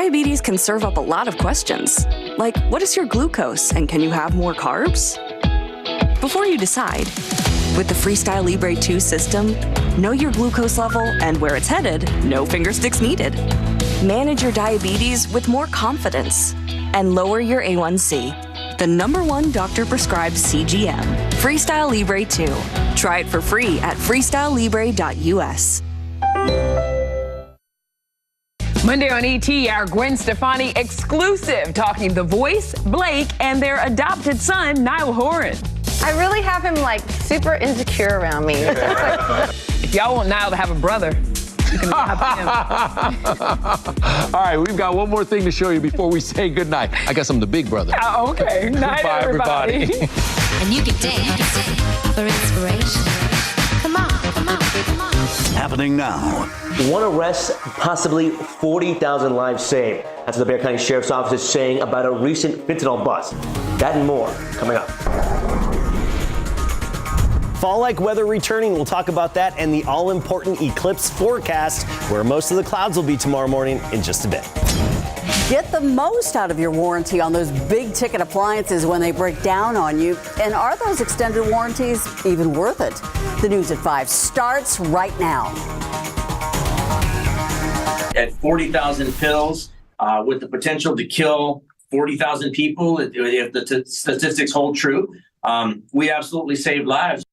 Diabetes can serve up a lot of questions, like what is your glucose and can you have more carbs? Before you decide, with the Freestyle Libre 2 system, know your glucose level and where it's headed, no finger sticks needed. Manage your diabetes with more confidence and lower your A1C. The #1 doctor-prescribed CGM, Freestyle Libre 2. Try it for free at freestylelibre.us. Monday on ET, our Gwen Stefani exclusive, talking The Voice, Blake, and their adopted son, Niall Horan. I really have him like super insecure around me. If y'all want Niall to have a brother, you can adopt him. All right, we've got one more thing to show you before we say goodnight. I guess I'm the big brother. Okay, night, Bye, everybody. And you can dance for inspiration. Come on, come on, come on. Happening now. One arrest, possibly 40,000 lives saved. That's what the Bexar County Sheriff's Office is saying about a recent fentanyl bust. That and more coming up. Fall-like weather returning. We'll talk about that and the all-important Eclipse forecast, where most of the clouds will be tomorrow morning in just a bit. Get the most out of your warranty on those big-ticket appliances when they break down on you. And are those extended warranties even worth it? The News at 5 starts right now. At 40,000 pills with the potential to kill 40,000 people, if the statistics hold true, we absolutely save lives.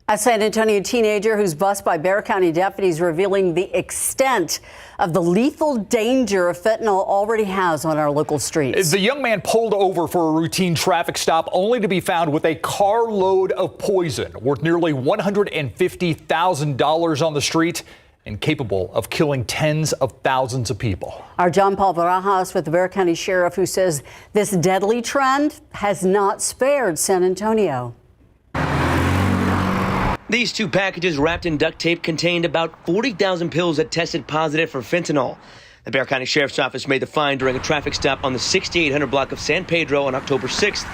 A San Antonio teenager who's bused by Bexar County deputies revealing the extent of the lethal danger fentanyl already has on our local streets. The young man pulled over for a routine traffic stop only to be found with a carload of poison worth nearly $150,000 on the street and capable of killing tens of thousands of people. Our John Paul Barajas with the Bexar County Sheriff, who says this deadly trend has not spared San Antonio. These two packages wrapped in duct tape contained about 40,000 pills that tested positive for fentanyl. The Bexar County Sheriff's Office made the find during a traffic stop on the 6800 block of San Pedro on October 6th,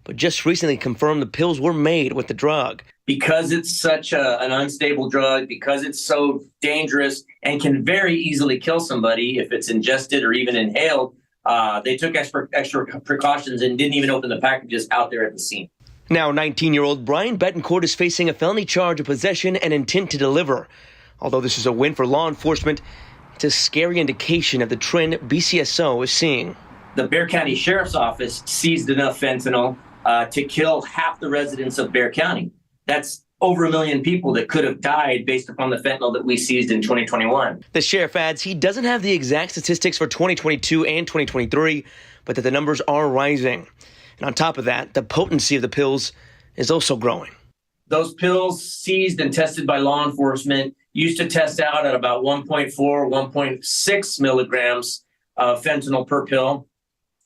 but just recently confirmed the pills were made with the drug. Because it's such an unstable drug, because it's so dangerous and can very easily kill somebody if it's ingested or even inhaled, they took extra precautions and didn't even open the packages out there at the scene. Now 19-year-old Brian Betancourt is facing a felony charge of possession and intent to deliver. Although this is a win for law enforcement, it's a scary indication of the trend BCSO is seeing. The Bexar County Sheriff's Office seized enough fentanyl to kill half the residents of Bexar County. That's over 1 million people that could have died based upon the fentanyl that we seized in 2021. The sheriff adds he doesn't have the exact statistics for 2022 and 2023, but that the numbers are rising. And on top of that, the potency of the pills is also growing. Those pills seized and tested by law enforcement used to test out at about 1.4, 1.6 milligrams of fentanyl per pill,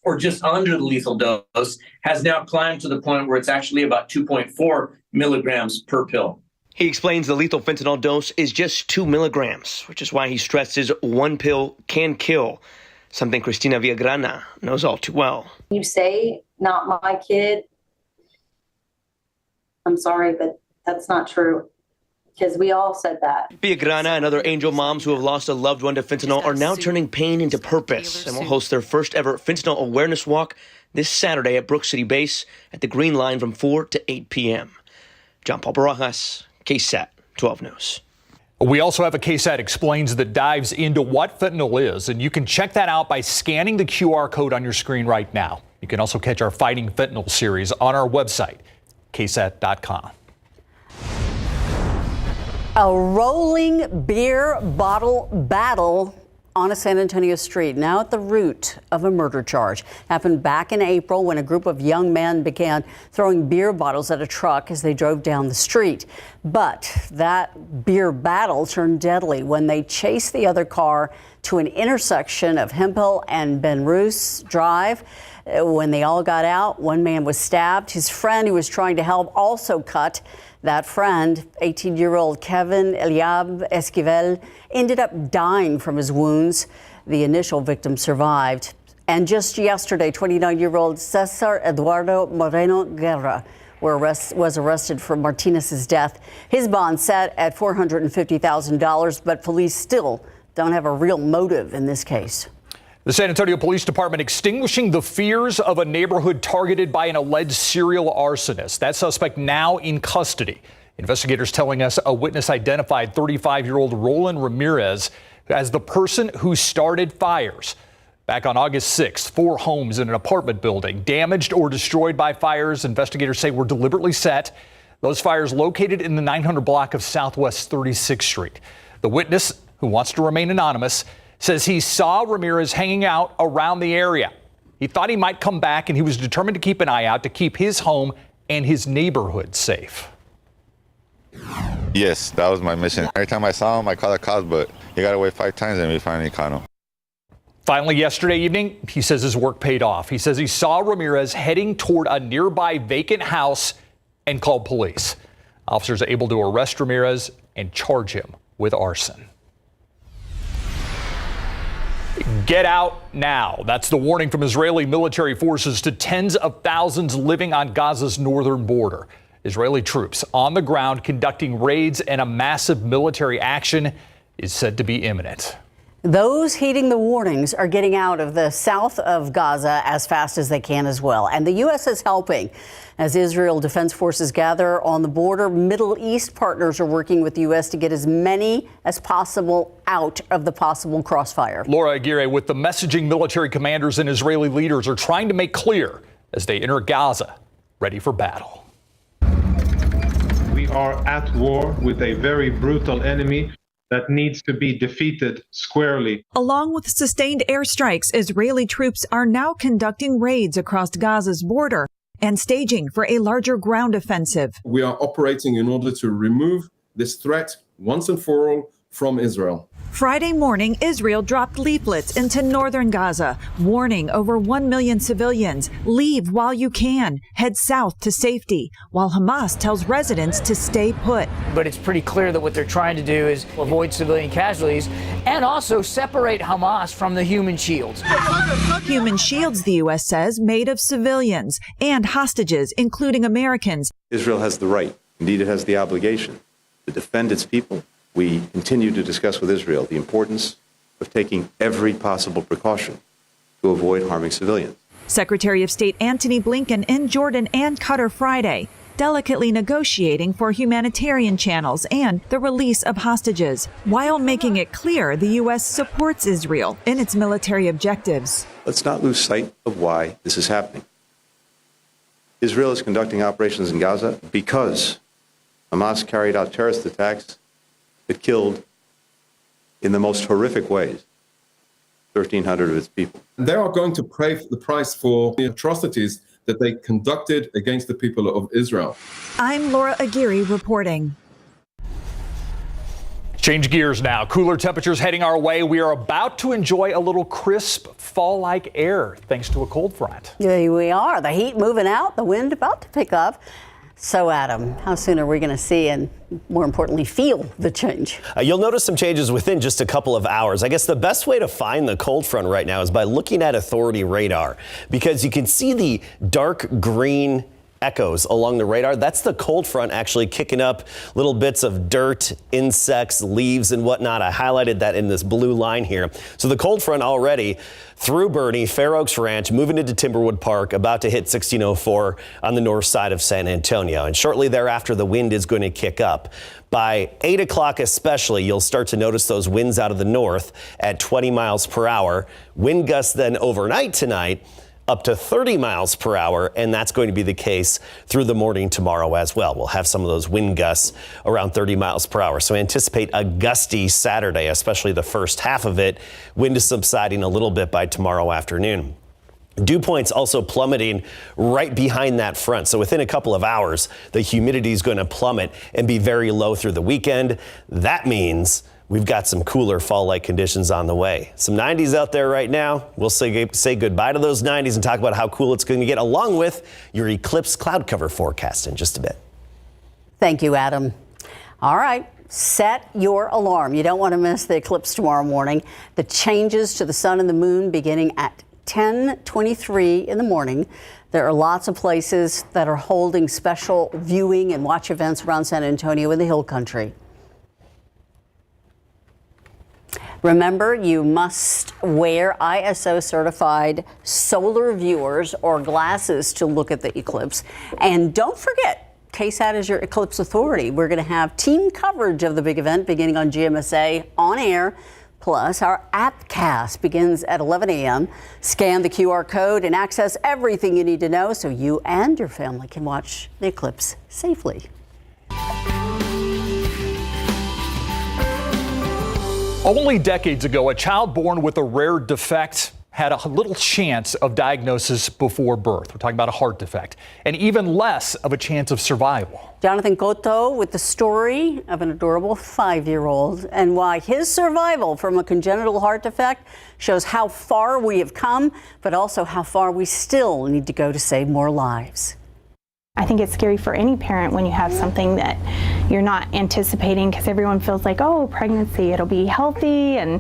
or just under the lethal dose, has now climbed to the point where it's actually about 2.4 milligrams per pill. He explains the lethal fentanyl dose is just 2 milligrams, which is why he stresses one pill can kill, something Cristina Villagrana knows all too well. You say, not my kid, I'm sorry, but that's not true. Because we all said that. Villagrana and other Angel moms who have lost a loved one to fentanyl are now turning pain into purpose and will host their first ever fentanyl awareness walk this Saturday at Brook City Base at the Green Line from 4 to 8 p.m. John Paul Barajas, KSAT 12 News. We also have a KSAT Explains that dives into what fentanyl is, and you can check that out by scanning the QR code on your screen right now. You can also catch our Fighting Fentanyl series on our website, ksat.com. A rolling beer bottle battle on a San Antonio street, now at the root of a murder charge. Happened back in April when a group of young men began throwing beer bottles at a truck as they drove down the street. But that beer battle turned deadly when they chased the other car to an intersection of Hemphill and Ben Roos Drive. When they all got out, one man was stabbed. His friend who was trying to help also cut. That friend, 18-year-old Kevin Eliab Esquivel, ended up dying from his wounds. The initial victim survived. And just yesterday, 29-year-old Cesar Eduardo Moreno Guerra was arrested for Martinez's death. His bond set at $450,000, but police still don't have a real motive in this case. The San Antonio Police Department extinguishing the fears of a neighborhood targeted by an alleged serial arsonist. That suspect now in custody. Investigators telling us a witness identified 35-year-old Roland Ramirez as the person who started fires. Back on August 6th, 4 homes in an apartment building damaged or destroyed by fires investigators say were deliberately set. Those fires located in the 900 block of Southwest 36th Street. The witness, who wants to remain anonymous, says he saw Ramirez hanging out around the area. He thought he might come back, and he was determined to keep an eye out to keep his home and his neighborhood safe. Yes, that was my mission. Every time I saw him, I called the cops, but he got away 5 times and we finally caught him. Finally, yesterday evening, he says his work paid off. He says he saw Ramirez heading toward a nearby vacant house and called police. Officers are able to arrest Ramirez and charge him with arson. Get out now. That's the warning from Israeli military forces to tens of thousands living on Gaza's northern border. Israeli troops on the ground conducting raids, and a massive military action is said to be imminent. Those heeding the warnings are getting out of the south of Gaza as fast as they can as well. And the U.S. is helping. As Israel Defense Forces gather on the border, Middle East partners are working with the U.S. to get as many as possible out of the possible crossfire. Laura Aguirre with the messaging military commanders and Israeli leaders are trying to make clear as they enter Gaza, ready for battle. We are at war with a very brutal enemy that needs to be defeated squarely. Along with sustained airstrikes, Israeli troops are now conducting raids across Gaza's border and staging for a larger ground offensive. We are operating in order to remove this threat once and for all from Israel. Friday morning, Israel dropped leaflets into northern Gaza, warning over 1 million civilians, leave while you can, head south to safety, while Hamas tells residents to stay put. But it's pretty clear that what they're trying to do is avoid civilian casualties and also separate Hamas from the human shields. Human shields, the U.S. says, made of civilians and hostages, including Americans. Israel has the right, indeed it has the obligation, to defend its people. We continue to discuss with Israel the importance of taking every possible precaution to avoid harming civilians. Secretary of State Antony Blinken in Jordan and Qatar Friday, delicately negotiating for humanitarian channels and the release of hostages, while making it clear the U.S. supports Israel in its military objectives. Let's not lose sight of why this is happening. Israel is conducting operations in Gaza because Hamas carried out terrorist attacks that killed, in the most horrific ways, 1,300 of its people. They are going to pay the price for the atrocities that they conducted against the people of Israel. I'm Laura Aguirre reporting. Change gears now. Cooler temperatures heading our way. We are about to enjoy a little crisp fall-like air thanks to a cold front. Yeah, we are. The heat moving out, the wind about to pick up. So, Adam, how soon are we going to see and, more importantly, feel the change? You'll notice some changes within just a couple of hours. I guess the best way to find the cold front right now is by looking at Authority radar, because you can see the dark green echoes along the radar. That's the cold front actually kicking up little bits of dirt, insects, leaves and whatnot. I highlighted that in this blue line here. So the cold front already through Bernie, Fair Oaks Ranch, moving into Timberwood Park, about to hit 1604 on the north side of San Antonio. And shortly thereafter, the wind is going to kick up. By 8 o'clock especially, you'll start to notice those winds out of the north at 20 miles per hour. Wind gusts then overnight tonight up to 30 miles per hour, and that's going to be the case through the morning tomorrow as well. We'll have some of those wind gusts around 30 miles per hour. So anticipate a gusty Saturday, especially the first half of it. Wind is subsiding a little bit by tomorrow afternoon. Dew points also plummeting right behind that front. So within a couple of hours, the humidity is going to plummet and be very low through the weekend. That means we've got some cooler fall-like conditions on the way. Some 90s out there right now. We'll say goodbye to those 90s and talk about how cool it's going to get, along with your Eclipse cloud cover forecast in just a bit. Thank you, Adam. All right. Set your alarm. You don't want to miss the eclipse tomorrow morning. The changes to the sun and the moon beginning at 10:23 in the morning. There are lots of places that are holding special viewing and watch events around San Antonio in the Hill Country. Remember, you must wear ISO certified solar viewers or glasses to look at the eclipse. And don't forget, KSAT is your Eclipse authority. We're going to have team coverage of the big event beginning on GMSA on air. Plus, our Appcast begins at 11 a.m. Scan the QR code and access everything you need to know so you and your family can watch the eclipse safely. Only decades ago, a child born with a rare defect had a little chance of diagnosis before birth. We're talking about a heart defect, and even less of a chance of survival. Jonathan Cotto with the story of an adorable 5-year-old and why his survival from a congenital heart defect shows how far we have come, but also how far we still need to go to save more lives. I think it's scary for any parent when you have something that you're not anticipating, because everyone feels like, oh, pregnancy, it'll be healthy and,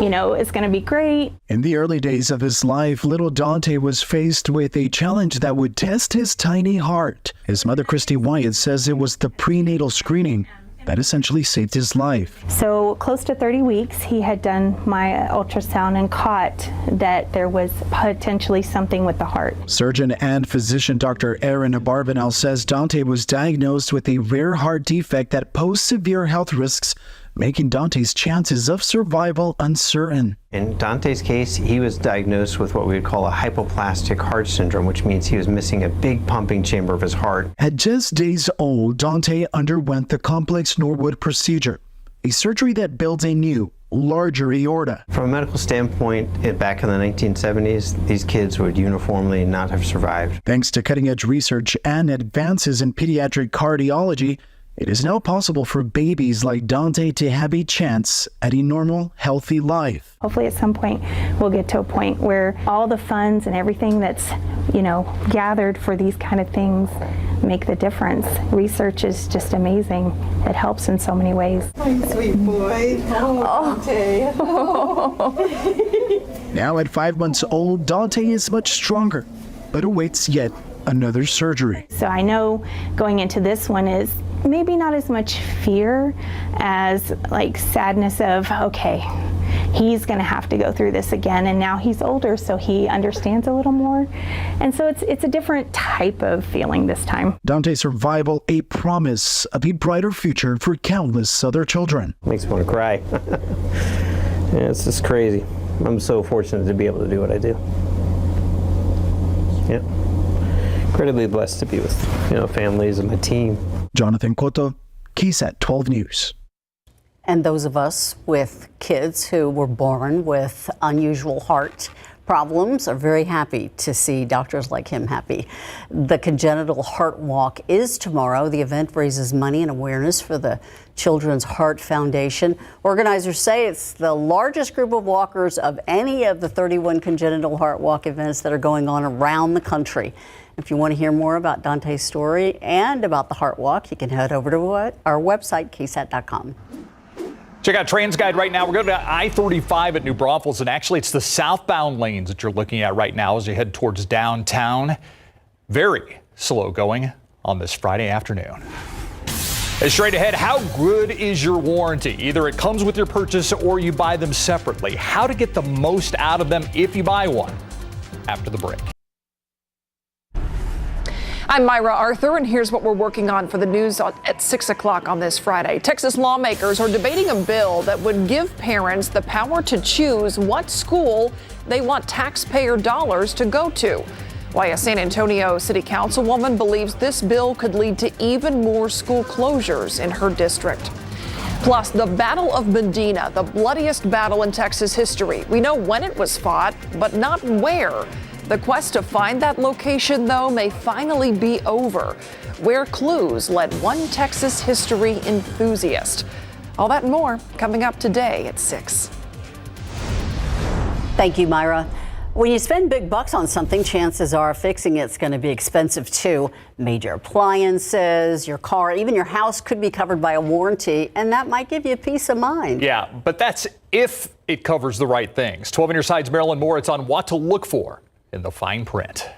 you know, it's going to be great. In the early days of his life, little Dante was faced with a challenge that would test his tiny heart. His mother, Christy Wyatt, says it was the prenatal screening that essentially saved his life. So close to 30 weeks, he had done my ultrasound and caught that there was potentially something with the heart. Surgeon and physician Dr. Aaron Abarbanel says Dante was diagnosed with a rare heart defect that posed severe health risks, making Dante's chances of survival uncertain. In Dante's case, he was diagnosed with what we would call a hypoplastic heart syndrome, which means he was missing a big pumping chamber of his heart. At just days old, Dante underwent the complex Norwood procedure, a surgery that builds a new, larger aorta. From a medical standpoint, back in the 1970s, these kids would uniformly not have survived. Thanks to cutting-edge research and advances in pediatric cardiology, it is now possible for babies like Dante to have a chance at a normal, healthy life. Hopefully at some point we'll get to a point where all the funds and everything that's, you know, gathered for these kind of things make the difference. Research is just amazing. It helps in so many ways. My sweet boy. Dante. Now at 5 months old, Dante is much stronger, but awaits yet another surgery. So I know going into this one is maybe not as much fear as like sadness of, okay, he's going to have to go through this again, and now he's older, so he understands a little more. And so it's a different type of feeling this time. Dante's survival, a promise of a brighter future for countless other children. Makes me want to cry. Yeah, it's just crazy. I'm so fortunate to be able to do what I do. Yeah. Incredibly blessed to be with, you know, families and my team. Jonathan Cotto, KSAT 12 News. And those of us with kids who were born with unusual heart problems are very happy to see doctors like him happy. The Congenital Heart Walk is tomorrow. The event raises money and awareness for the Children's Heart Foundation. Organizers say it's the largest group of walkers of any of the 31 Congenital Heart Walk events that are going on around the country. If you want to hear more about Dante's story and about the Heart Walk, you can head over to our website, KSAT.com. Check out TransGuide right now. We're going to I-35 at New Braunfels, and actually it's the southbound lanes that you're looking at right now as you head towards downtown. Very slow going on this Friday afternoon. And straight ahead, how good is your warranty? Either it comes with your purchase or you buy them separately. How to get the most out of them if you buy one after the break. I'm Myra Arthur, and here's what we're working on for the news at 6 o'clock on this Friday. Texas lawmakers are debating a bill that would give parents the power to choose what school they want taxpayer dollars to go to. Why a San Antonio City Councilwoman believes this bill could lead to even more school closures in her district. Plus, the Battle of Medina, the bloodiest battle in Texas history. We know when it was fought, but not where. The quest to find that location, though, may finally be over, where clues led one Texas history enthusiast. All that and more coming up today at 6. Thank you, Myra. When you spend big bucks on something, chances are fixing it's going to be expensive too. Major appliances, your car, even your house could be covered by a warranty, and that might give you peace of mind. Yeah, but that's if it covers the right things. 12 on your side's Marilyn Moore. It's on what to look for in the fine print.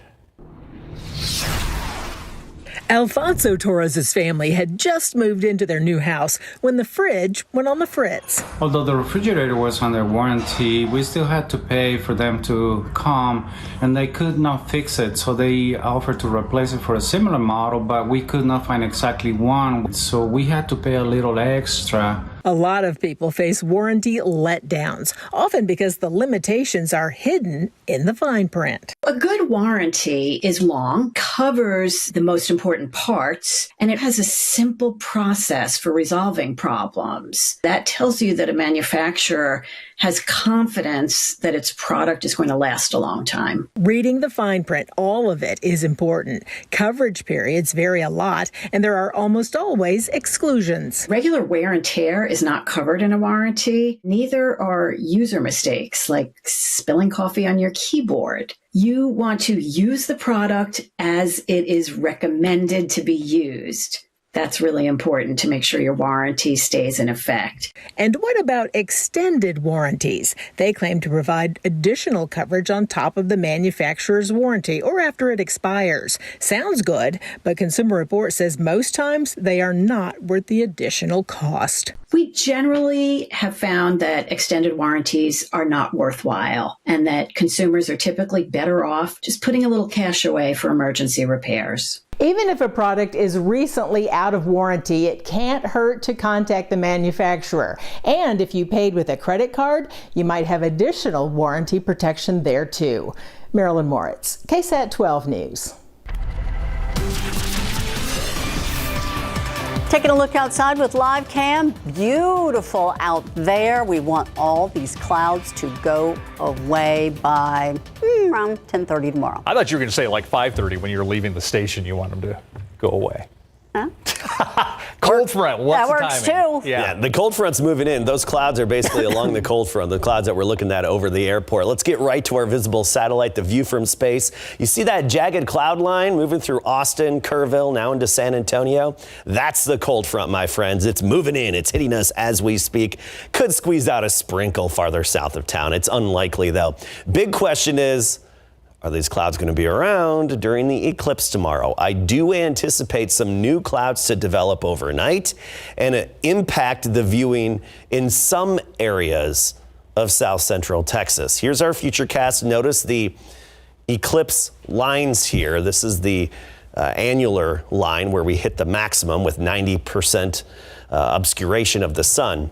Alfonso Torres' family had just moved into their new house when the fridge went on the fritz. Although the refrigerator was under warranty, we still had to pay for them to come, and they could not fix it. So they offered to replace it for a similar model, but we could not find exactly one. So we had to pay a little extra. A lot of people face warranty letdowns, often because the limitations are hidden in the fine print. A good warranty is long, covers the most important parts, and it has a simple process for resolving problems. That tells you that a manufacturer has confidence that its product is going to last a long time. Reading the fine print, all of it is important. Coverage periods vary a lot, and there are almost always exclusions. Regular wear and tear is not covered in a warranty. Neither are user mistakes like spilling coffee on your keyboard. You want to use the product as it is recommended to be used. That's really important to make sure your warranty stays in effect. And what about extended warranties? They claim to provide additional coverage on top of the manufacturer's warranty or after it expires. Sounds good, but Consumer Report says most times they are not worth the additional cost. We generally have found that extended warranties are not worthwhile and that consumers are typically better off just putting a little cash away for emergency repairs. Even if a product is recently out of warranty, it can't hurt to contact the manufacturer. And if you paid with a credit card, you might have additional warranty protection there too. Marilyn Moritz, KSAT 12 News. Taking a look outside with live cam. Beautiful out there. We want all these clouds to go away by around 10:30 tomorrow. I thought you were going to say like 5:30 when you were leaving the station. You want them to go away. Huh? Cold front. What's That works the timing? too. Yeah, the cold front's moving in. Those clouds are basically along the cold front, the clouds that we're looking at over the airport. Let's get right to our visible satellite, the view from space. You see that jagged cloud line moving through Austin, Kerrville, now into San Antonio? That's the cold front, my friends. It's moving in. It's hitting us as we speak. Could squeeze out a sprinkle farther south of town. It's unlikely, though. Big question is, are these clouds going to be around during the eclipse tomorrow? I do anticipate some new clouds to develop overnight and impact the viewing in some areas of south central Texas. Here's our futurecast. Notice the eclipse lines here. This is the annular line where we hit the maximum with 90% obscuration of the sun.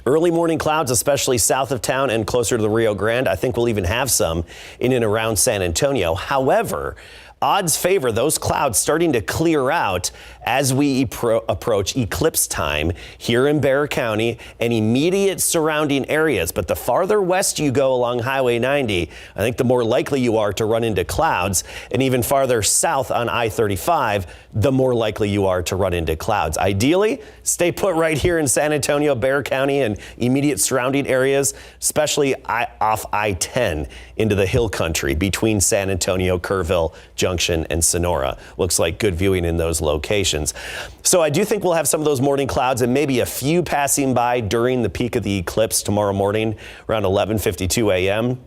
Early morning clouds, especially south of town and closer to the Rio Grande. I think we'll even have some in and around San Antonio. However, odds favor those clouds starting to clear out as we approach eclipse time here in Bexar County and immediate surrounding areas. But the farther west you go along Highway 90, I think the more likely you are to run into clouds. And even farther south on I-35, the more likely you are to run into clouds. Ideally, stay put right here in San Antonio, Bexar County, and immediate surrounding areas, especially off I-10 into the hill country between San Antonio, Kerrville, Junction, and Sonora. Looks like good viewing in those locations. So I do think we'll have some of those morning clouds and maybe a few passing by during the peak of the eclipse tomorrow morning around 11:52 a.m.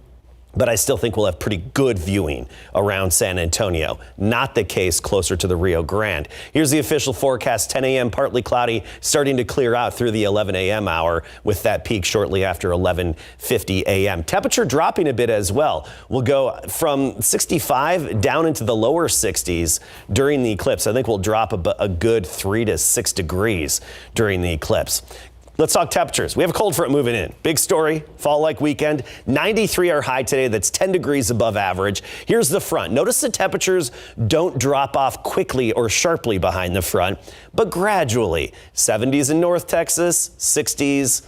But I still think we'll have pretty good viewing around San Antonio. Not the case closer to the Rio Grande. Here's the official forecast. 10 a.m. partly cloudy, starting to clear out through the 11 a.m. hour with that peak shortly after 11:50 a.m. Temperature dropping a bit as well. We'll go from 65 down into the lower 60s during the eclipse. I think we'll drop a good 3 to 6 degrees during the eclipse. Let's talk temperatures. We have a cold front moving in. Big story, fall-like weekend. 93 our high today. That's 10 degrees above average. Here's the front. Notice the temperatures don't drop off quickly or sharply behind the front, but gradually. 70s in North Texas, 60s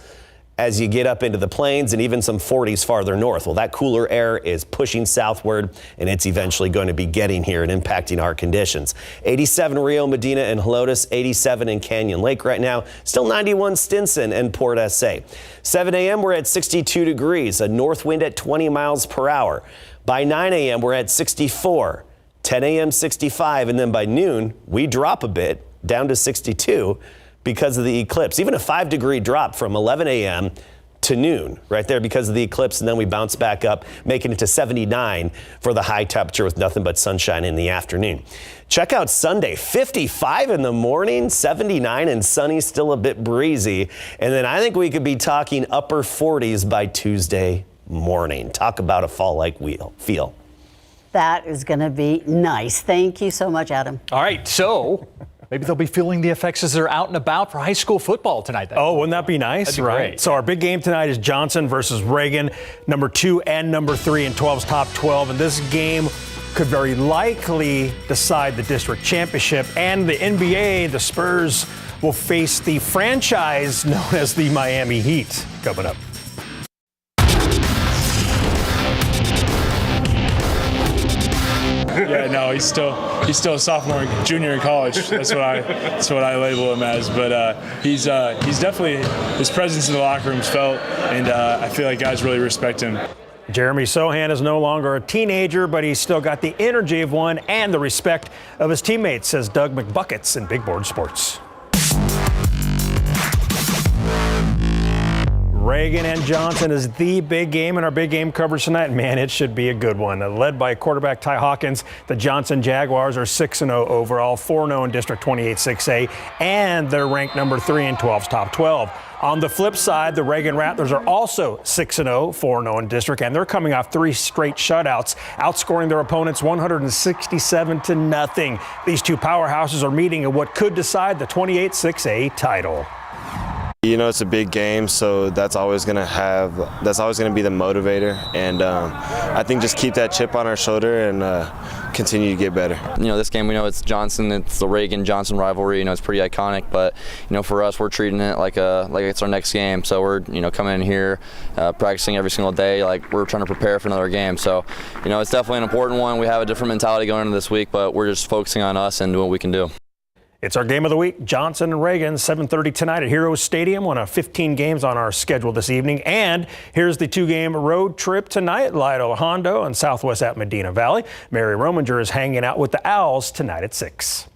as you get up into the plains, and even some 40s farther north. Well, that cooler air is pushing southward, and it's eventually going to be getting here and impacting our conditions. 87 Rio, Medina, and Helotes, 87 in Canyon Lake right now. Still 91 Stinson and Port SA. 7 a.m. we're at 62 degrees, a north wind at 20 miles per hour. By 9 a.m. we're at 64, 10 a.m. 65, and then by noon we drop a bit down to 62 because of the eclipse. Even a 5-degree drop from 11 a.m. to noon right there because of the eclipse, and then we bounce back up, making it to 79 for the high temperature with nothing but sunshine in the afternoon. Check out Sunday, 55 in the morning, 79 and sunny, still a bit breezy. And then I think we could be talking upper 40s by Tuesday morning. Talk about a fall-like feel. That is going to be nice. Thank you so much, Adam. All right, so maybe they'll be feeling the effects as they're out and about for high school football tonight. Oh, wouldn't that be nice? That'd be right. great. So our big game tonight is Johnson versus Reagan, number 2 and number 3 in 12's top 12. And this game could very likely decide the district championship. And the NBA, the Spurs will face the franchise known as the Miami Heat coming up. Yeah, no, he's still a sophomore, junior in college. That's what I label him as. But he's definitely, his presence in the locker room is felt, and I feel like guys really respect him. Jeremy Sohan is no longer a teenager, but he's still got the energy of one and the respect of his teammates, says Doug McBuckets in Big Board Sports. Reagan and Johnson is the big game in our big game coverage tonight. Man, it should be a good one. Led by quarterback Ty Hawkins, the Johnson Jaguars are 6-0 overall, 4-0 in District 28 6A, and they're ranked number 3 in 12's top 12. On the flip side, the Reagan Rattlers are also 6-0, 4-0 in district, and they're coming off 3 straight shutouts, outscoring their opponents 167-0. These two powerhouses are meeting in what could decide the 28 6A title. You know, it's a big game, so that's always going to be the motivator. And I think just keep that chip on our shoulder and continue to get better. You know, this game, we know it's Johnson, it's the Reagan-Johnson rivalry. You know, it's pretty iconic, but, you know, for us, we're treating it like it's our next game. So we're, you know, coming in here, practicing every single day, like we're trying to prepare for another game. So, you know, it's definitely an important one. We have a different mentality going into this week, but we're just focusing on us and doing what we can do. It's our game of the week, Johnson and Reagan, 7:30 tonight at Heroes Stadium. One of 15 games on our schedule this evening. And here's the 2-game road trip tonight. Lido Hondo and Southwest at Medina Valley. Mary Rominger is hanging out with the Owls tonight at 6.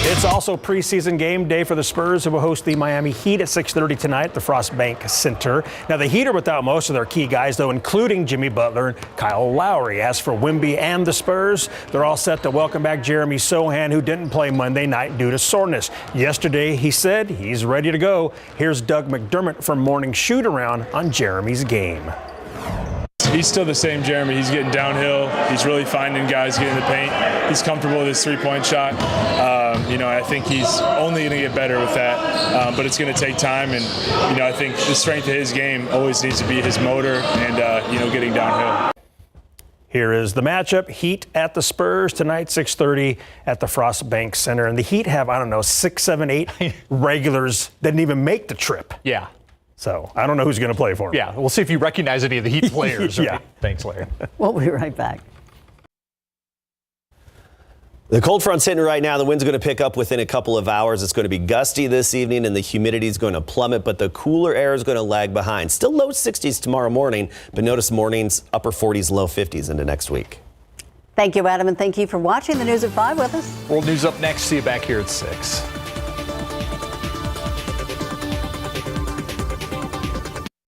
It's also preseason game day for the Spurs, who will host the Miami Heat at 6:30 tonight at the Frost Bank Center. Now, the Heat are without most of their key guys, though, including Jimmy Butler and Kyle Lowry. As for Wemby and the Spurs, they're all set to welcome back Jeremy Sohan, who didn't play Monday night due to soreness. Yesterday, he said he's ready to go. Here's Doug McDermott from Morning Shoot-Around on Jeremy's game. He's still the same Jeremy. He's getting downhill. He's really finding guys getting in the paint. He's comfortable with his three-point shot. You know, I think he's only going to get better with that, but it's going to take time. And, you know, I think the strength of his game always needs to be his motor and, you know, getting downhill. Here is the matchup. Heat at the Spurs tonight, 6:30 at the Frost Bank Center. And the Heat have, 6, 7, 8 regulars that didn't even make the trip. Yeah. So I don't know who's going to play for him. Yeah, we'll see if you recognize any of the Heat players. Yeah. Right? Thanks, Larry. We'll be right back. The cold front's hitting right now. The wind's going to pick up within a couple of hours. It's going to be gusty this evening, and the humidity is going to plummet, but the cooler air is going to lag behind. Still low 60s tomorrow morning, but notice mornings, upper 40s, low 50s into next week. Thank you, Adam, and thank you for watching the News at 5 with us. World News up next. See you back here at 6.